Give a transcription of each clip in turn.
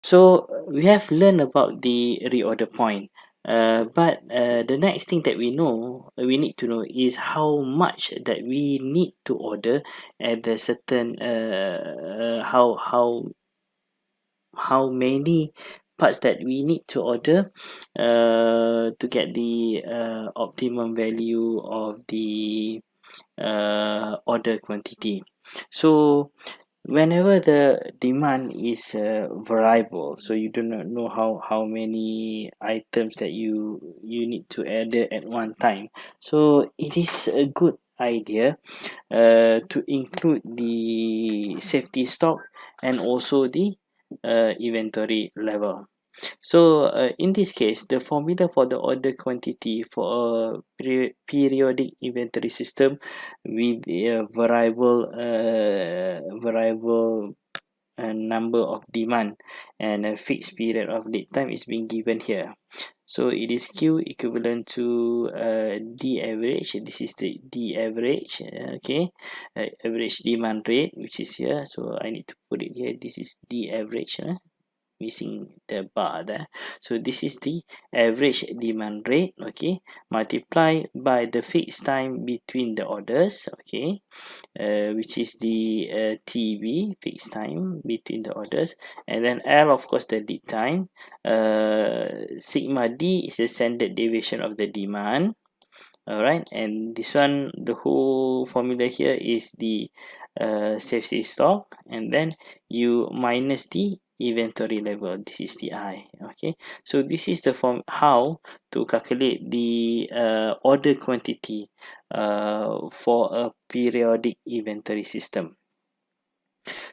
So we have learned about the reorder point. But the next thing that we need to know is how much that we need to order at the certain how many parts that we need to order to get the optimum value of the order quantity. So whenever the demand is variable, so you do not know how many items that you need to order at one time, so it is a good idea to include the safety stock and also the inventory level. So in this case, the formula for the order quantity for a periodic inventory system with a variable number of demand and a fixed period of lead time is being given here. So it is Q equivalent to D average. This is the D average, okay, average demand rate, which is here. So I need to put it here. This is D average, missing the bar there. So this is the average demand rate, okay, multiply by the fixed time between the orders, okay, which is the TB, fixed time between the orders, and then L, of course, the lead time. Sigma D is the standard deviation of the demand. All right, and this one, the whole formula here is the safety stock, and then you minus the inventory level. This is the I. Okay, so this is the form how to calculate the order quantity for a periodic inventory system.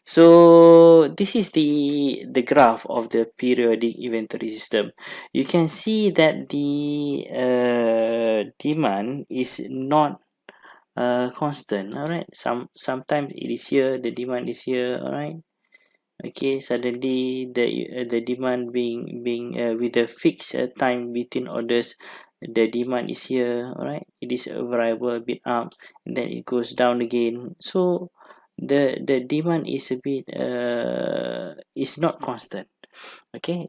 So this is the graph of the periodic inventory system. You can see that the demand is not constant. All right, sometimes it is here, the demand is here. All right, okay, suddenly the demand being with a fixed time between orders, the demand is here. All right, it is a variable, a bit up, and then it goes down again. So the demand is a bit is not constant. Okay,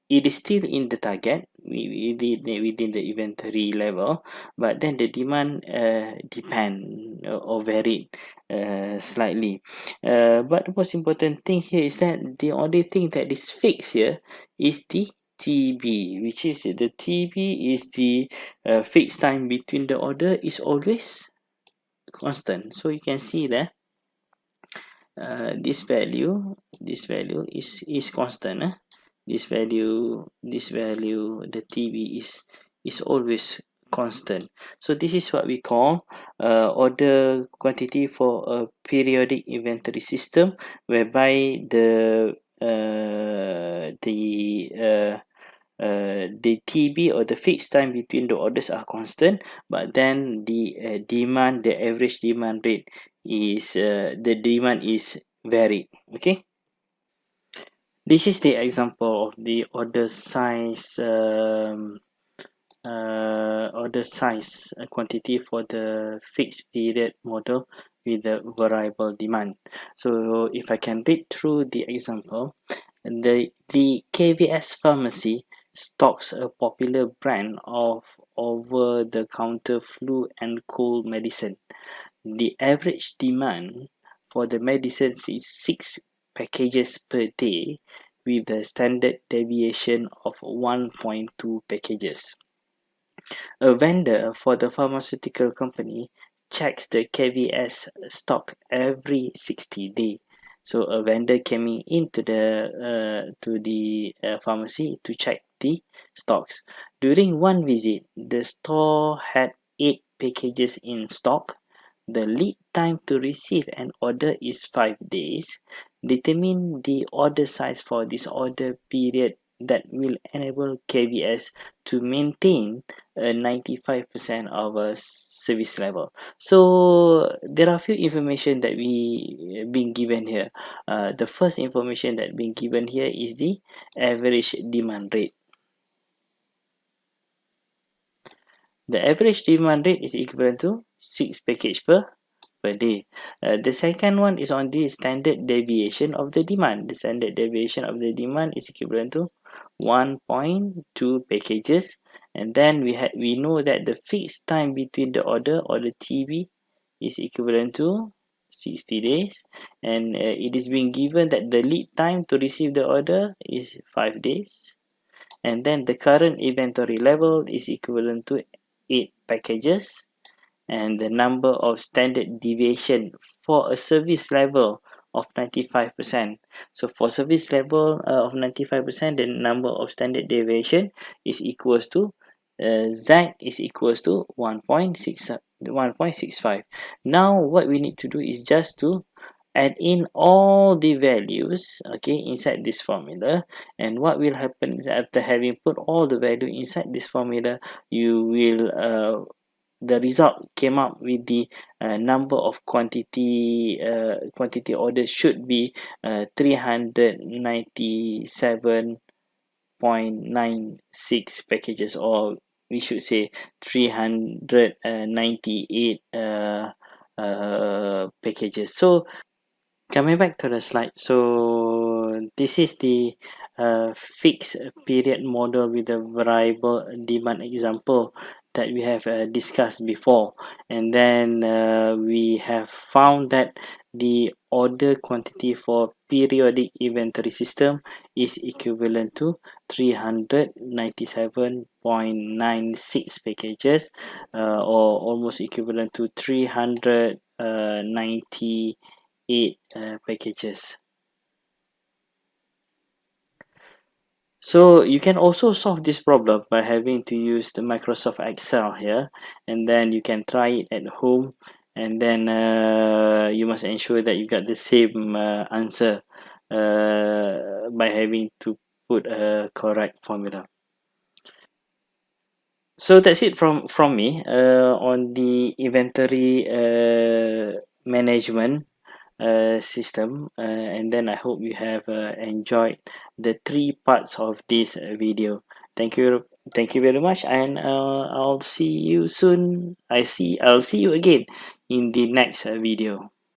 it is still in the target within the inventory level, but then the demand depend or varied slightly. But the most important thing here is that the only thing that is fixed here is the TB, which is the TB is the fixed time between the order is always constant. So you can see that this value is constant. This value, the TB is always constant. So this is what we call order quantity for a periodic inventory system, whereby the TB or the fixed time between the orders are constant, but then the demand, the average demand rate is the demand is varied. Okay, this is the example of the order size quantity for the fixed period model with the variable demand. So if I can read through the example, the KVS pharmacy stocks a popular brand of over-the-counter flu and cold medicine. The average demand for the medicines is 6 packages per day, with a standard deviation of 1.2 packages. A vendor for the pharmaceutical company checks the KVS stock every 60 days. So a vendor came into the pharmacy to check the stocks. During one visit, the store had 8 packages in stock. The lead time to receive an order is 5 days. Determine the order size for this order period that will enable KVS to maintain a 95% of a service level. So there are a few information that we been given here. The first information that been given here is the average demand rate. The average demand rate is equivalent to 6 package per per day. The second one is on the standard deviation of the demand. The standard deviation of the demand is equivalent to 1.2 packages, and then we know that the fixed time between the order or the TB is equivalent to 60 days, and it is being given that the lead time to receive the order is 5 days, and then the current inventory level is equivalent to 8 packages, and the number of standard deviation for a service level of 95%. So for service level of 95%, the number of standard deviation is equals to Z is equals to 1.65. Now what we need to do is just to add in all the values, okay, inside this formula. And what will happen is, after having put all the value inside this formula, you will the result came up with the number of quantity orders should be 397.96 packages, or we should say 398 packages. So coming back to the slide, so this is the fixed period model with a variable demand example that we have discussed before, and then we have found that the order quantity for periodic inventory system is equivalent to 397.96 packages, or almost equivalent to 398 packages. So you can also solve this problem by having to use the Microsoft Excel here, and then you can try it at home, and then you must ensure that you got the same answer by having to put a correct formula. So that's it from me on the inventory management system, and then I hope you have enjoyed the 3 parts of this video. Thank you very much, and I'll see you soon. I'll see you again in the next video.